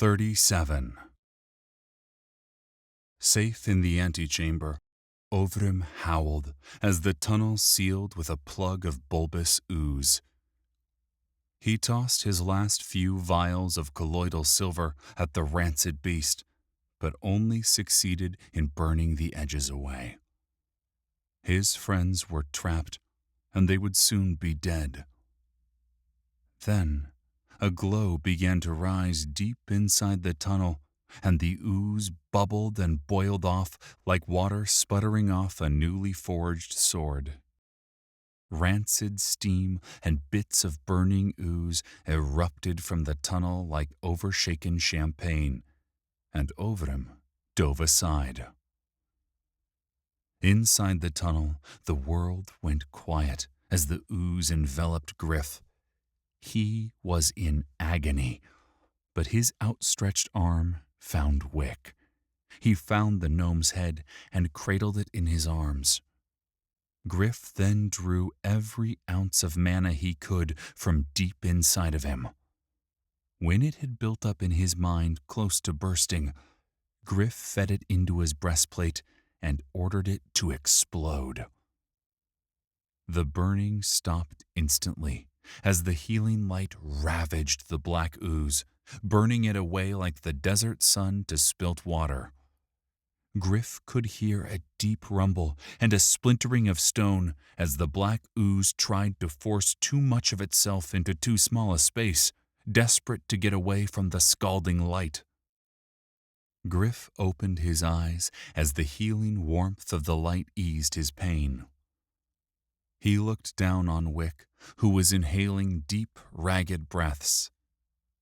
37. Safe in the antechamber, Ovrim howled as the tunnel sealed with a plug of bulbous ooze. He tossed his last few vials of colloidal silver at the rancid beast, but only succeeded in burning the edges away. His friends were trapped, and they would soon be dead. Then, a glow began to rise deep inside the tunnel, and the ooze bubbled and boiled off like water sputtering off a newly forged sword. Rancid steam and bits of burning ooze erupted from the tunnel like overshaken champagne, and Ovrim dove aside. Inside the tunnel, the world went quiet as the ooze enveloped Gryph. He was in agony, but his outstretched arm found Wick. He found the gnome's head and cradled it in his arms. Gryph then drew every ounce of mana he could from deep inside of him. When it had built up in his mind close to bursting, Gryph fed it into his breastplate and ordered it to explode. The burning stopped instantly as the healing light ravaged the black ooze, burning it away like the desert sun to spilt water. Gryph could hear a deep rumble and a splintering of stone as the black ooze tried to force too much of itself into too small a space, desperate to get away from the scalding light. Gryph opened his eyes as the healing warmth of the light eased his pain. He looked down on Wick, who was inhaling deep, ragged breaths.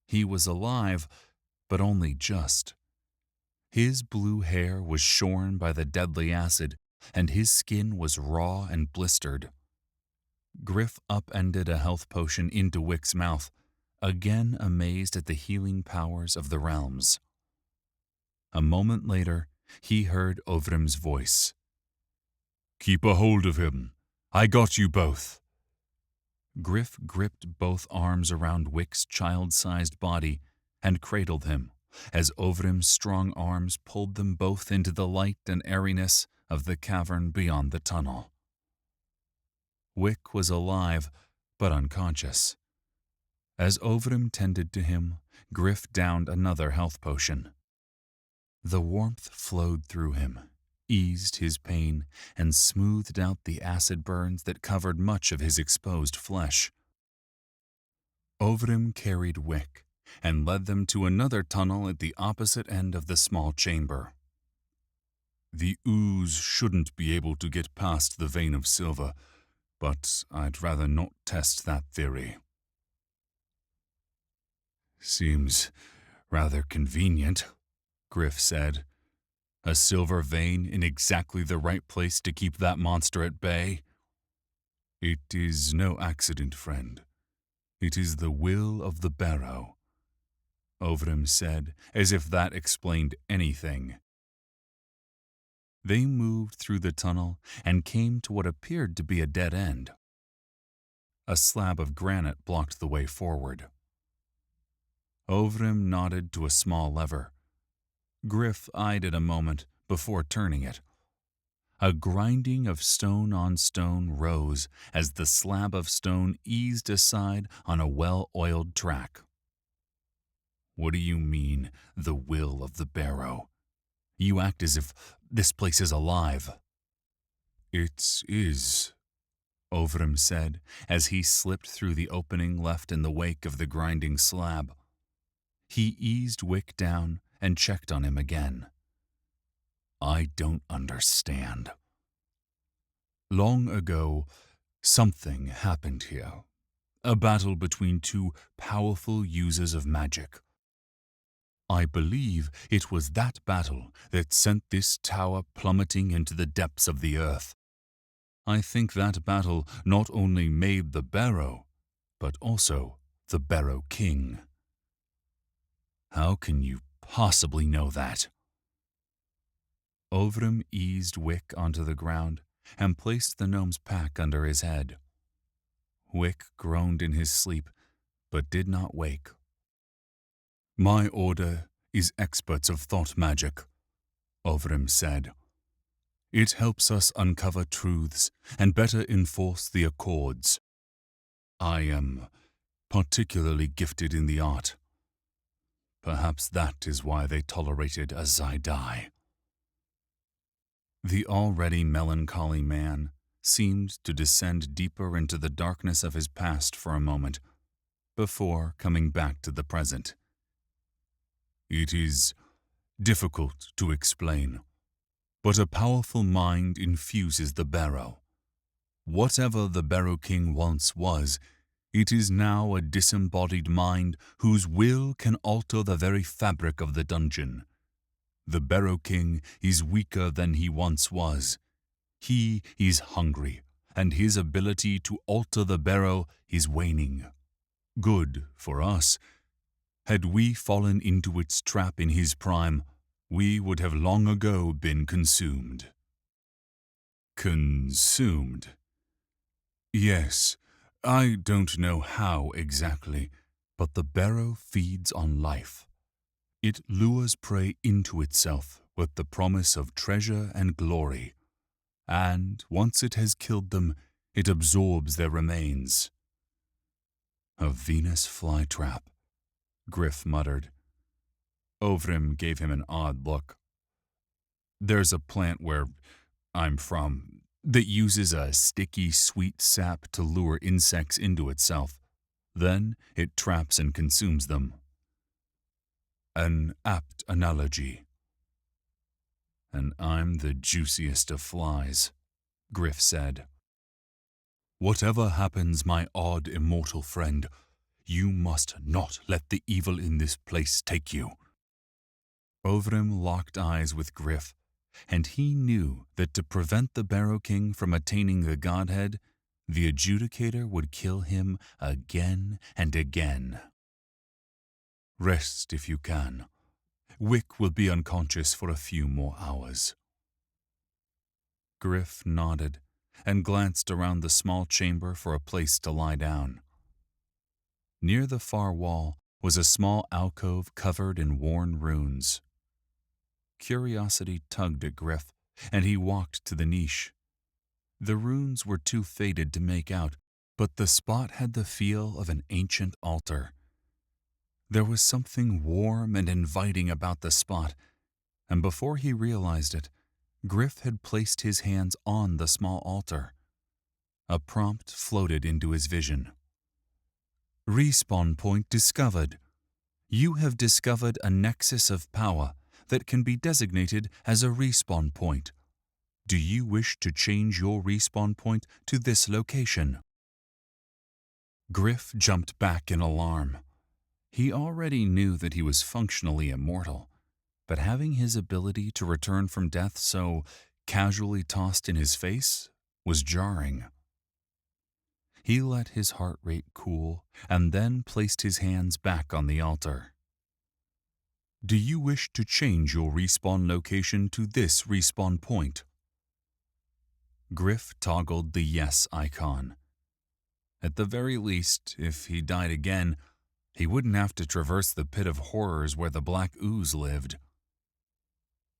He was alive, but only just. His blue hair was shorn by the deadly acid, and his skin was raw and blistered. Gryph upended a health potion into Wick's mouth, again amazed at the healing powers of the realms. A moment later, he heard Ovrim's voice. "Keep a hold of him. I got you both." Gryph gripped both arms around Wick's child-sized body and cradled him, as Ovrim's strong arms pulled them both into the light and airiness of the cavern beyond the tunnel. Wick was alive, but unconscious. As Ovrim tended to him, Gryph downed another health potion. The warmth flowed through him, eased his pain, and smoothed out the acid burns that covered much of his exposed flesh. Ovrim carried Wick and led them to another tunnel at the opposite end of the small chamber. "The ooze shouldn't be able to get past the vein of silver, but I'd rather not test that theory." "Seems rather convenient," Gryph said. "A silver vein in exactly the right place to keep that monster at bay." "It is no accident, friend. It is the will of the Barrow," Ovrim said, as if that explained anything. They moved through the tunnel and came to what appeared to be a dead end. A slab of granite blocked the way forward. Ovrim nodded to a small lever. Gryph eyed it a moment before turning it. A grinding of stone on stone rose as the slab of stone eased aside on a well-oiled track. "What do you mean, the will of the Barrow? You act as if this place is alive." "It is," Ovrim said as he slipped through the opening left in the wake of the grinding slab. He eased Wick down and checked on him again. "I don't understand. Long ago, something happened here. A battle between two powerful users of magic. I believe it was that battle that sent this tower plummeting into the depths of the earth. I think that battle not only made the Barrow, but also the Barrow King." "How can you possibly know that?" Ovrim eased Wick onto the ground and placed the gnome's pack under his head. Wick groaned in his sleep, but did not wake. "My order is experts of thought magic, Ovrim said. It helps us uncover truths and better enforce the accords. I am particularly gifted in the art. Perhaps that is why they tolerated a Zaidai. The already melancholy man seemed to descend deeper into the darkness of his past for a moment, before coming back to the present. It is difficult to explain, but a powerful mind infuses the Barrow. Whatever the Barrow King once was, it is now a disembodied mind whose will can alter the very fabric of the dungeon. The Barrow King is weaker than he once was. He is hungry, and his ability to alter the Barrow is waning. Good for us. Had we fallen into its trap in his prime, we would have long ago been consumed. Consumed? Yes, I don't know how exactly, but the Barrow feeds on life. It lures prey into itself with the promise of treasure and glory, and once it has killed them, it absorbs their remains. A Venus flytrap, Gryph muttered. Ovrim gave him an odd look. There's a plant where I'm from that uses a sticky, sweet sap to lure insects into itself. Then it traps and consumes them. An apt analogy. And I'm the juiciest of flies, Gryph said. Whatever happens, my odd immortal friend, you must not let the evil in this place take you. Ovrim locked eyes with Gryph, and he knew that to prevent the Barrow King from attaining the Godhead, the adjudicator would kill him again and again. Rest if you can. Wick will be unconscious for a few more hours. Gryph nodded and glanced around the small chamber for a place to lie down. Near the far wall was a small alcove covered in worn runes. Curiosity tugged at Gryph, and he walked to the niche. The runes were too faded to make out, but the spot had the feel of an ancient altar. There was something warm and inviting about the spot, and before he realized it, Gryph had placed his hands on the small altar. A prompt floated into his vision. Respawn point discovered. You have discovered a nexus of power that can be designated as a respawn point. Do you wish to change your respawn point to this location? Gryph jumped back in alarm. He already knew that he was functionally immortal, but having his ability to return from death so casually tossed in his face was jarring. He let his heart rate cool and then placed his hands back on the altar. Do you wish to change your respawn location to this respawn point? Gryph toggled the yes icon. At the very least, if he died again, he wouldn't have to traverse the pit of horrors where the black ooze lived.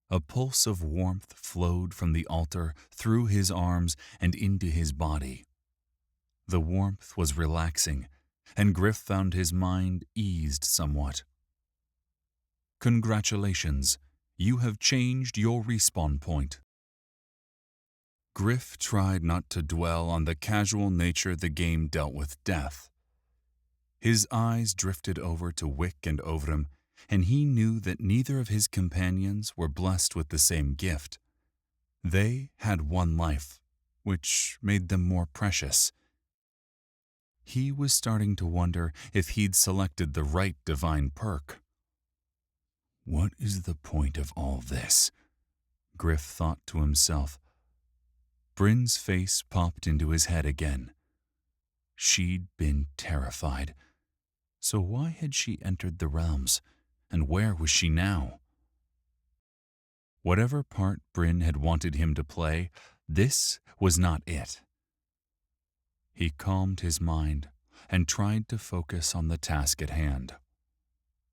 A pulse of warmth flowed from the altar through his arms and into his body. The warmth was relaxing, and Gryph found his mind eased somewhat. Congratulations, you have changed your respawn point. Gryph tried not to dwell on the casual nature the game dealt with death. His eyes drifted over to Wick and Ovrim, and he knew that neither of his companions were blessed with the same gift. They had one life, which made them more precious. He was starting to wonder if he'd selected the right divine perk. What is the point of all this? Gryph thought to himself. Bryn's face popped into his head again. She'd been terrified. So why had she entered the realms, and where was she now? Whatever part Bryn had wanted him to play, this was not it. He calmed his mind and tried to focus on the task at hand.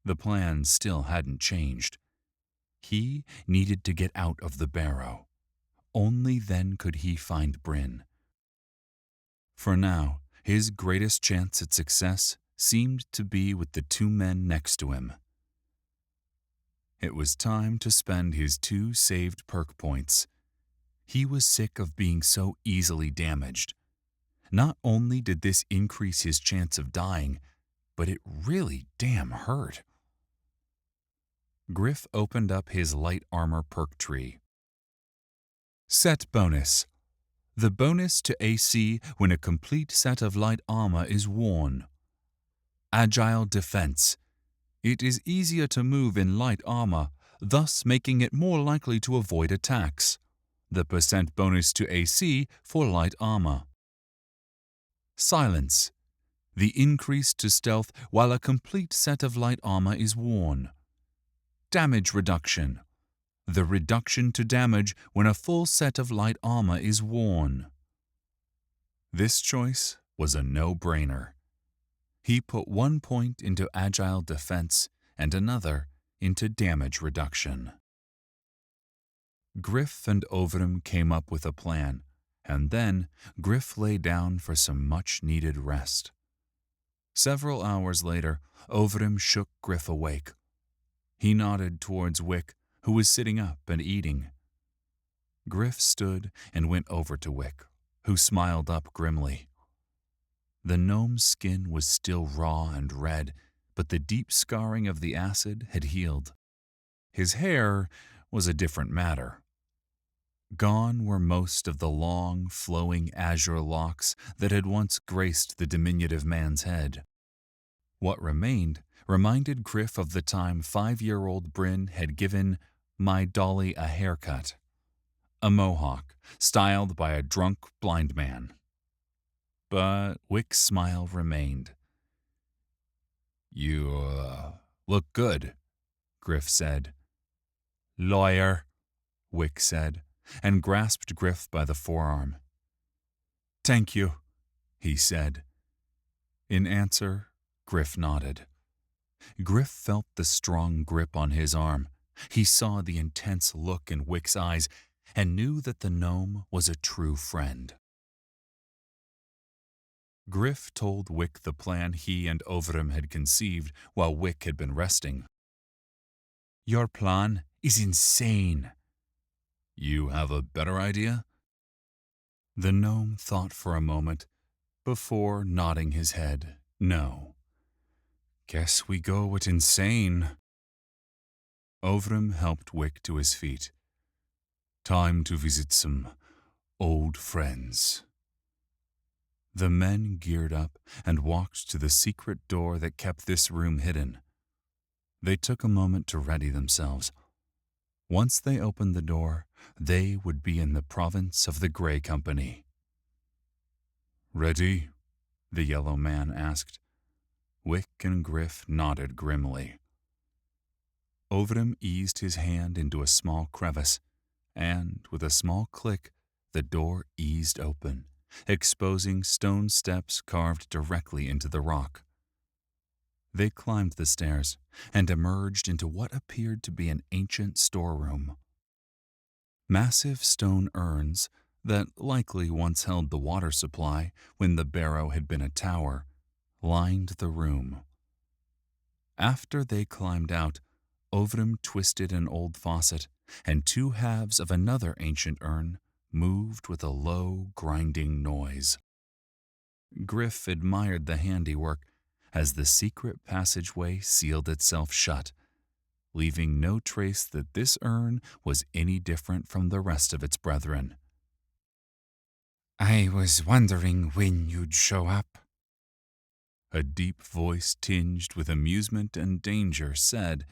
The plan still hadn't changed. He needed to get out of the barrow. Only then could he find Bryn. For now, his greatest chance at success seemed to be with the two men next to him. It was time to spend his 2 saved perk points. He was sick of being so easily damaged. Not only did this increase his chance of dying, but it really damn hurt. Gryph opened up his light armor perk tree. Set bonus. The bonus to AC when a complete set of light armor is worn. Agile defense. It is easier to move in light armor, thus making it more likely to avoid attacks. The percent bonus to AC for light armor. Silence. The increase to stealth while a complete set of light armor is worn. Damage reduction. The reduction to damage when a full set of light armor is worn. This choice was a no-brainer. He put 1 point into agile defense and another into damage reduction. Gryph and Overim came up with a plan, and then Gryph lay down for some much-needed rest. Several hours later, Overim shook Gryph awake. He nodded towards Wick, who was sitting up and eating. Gryph stood and went over to Wick, who smiled up grimly. The gnome's skin was still raw and red, but the deep scarring of the acid had healed. His hair was a different matter. Gone were most of the long, flowing azure locks that had once graced the diminutive man's head. What remained reminded Gryph of the time 5-year-old Bryn had given my dolly a haircut. A mohawk, styled by a drunk blind man. But Wick's smile remained. You look good, Gryph said. Lawyer, Wick said, and grasped Gryph by the forearm. Thank you, he said. In answer, Gryph nodded. Gryph felt the strong grip on his arm. He saw the intense look in Wick's eyes and knew that the gnome was a true friend. Gryph told Wick the plan he and Overim had conceived while Wick had been resting. Your plan is insane. You have a better idea? The gnome thought for a moment before nodding his head no. Guess we go with insane. Overim helped Wick to his feet. Time to visit some old friends. The men geared up and walked to the secret door that kept this room hidden. They took a moment to ready themselves. Once they opened the door, they would be in the province of the Grey Company. Ready? The yellow man asked. Wick and Gryph nodded grimly. Overim eased his hand into a small crevice, and with a small click, the door eased open, exposing stone steps carved directly into the rock. They climbed the stairs and emerged into what appeared to be an ancient storeroom. Massive stone urns that likely once held the water supply when the barrow had been a tower lined the room. After they climbed out, Overim twisted an old faucet, and 2 halves of another ancient urn moved with a low, grinding noise. Gryph admired the handiwork as the secret passageway sealed itself shut, leaving no trace that this urn was any different from the rest of its brethren. I was wondering when you'd show up. A deep voice tinged with amusement and danger said,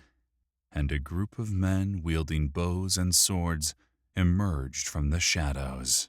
and a group of men wielding bows and swords emerged from the shadows.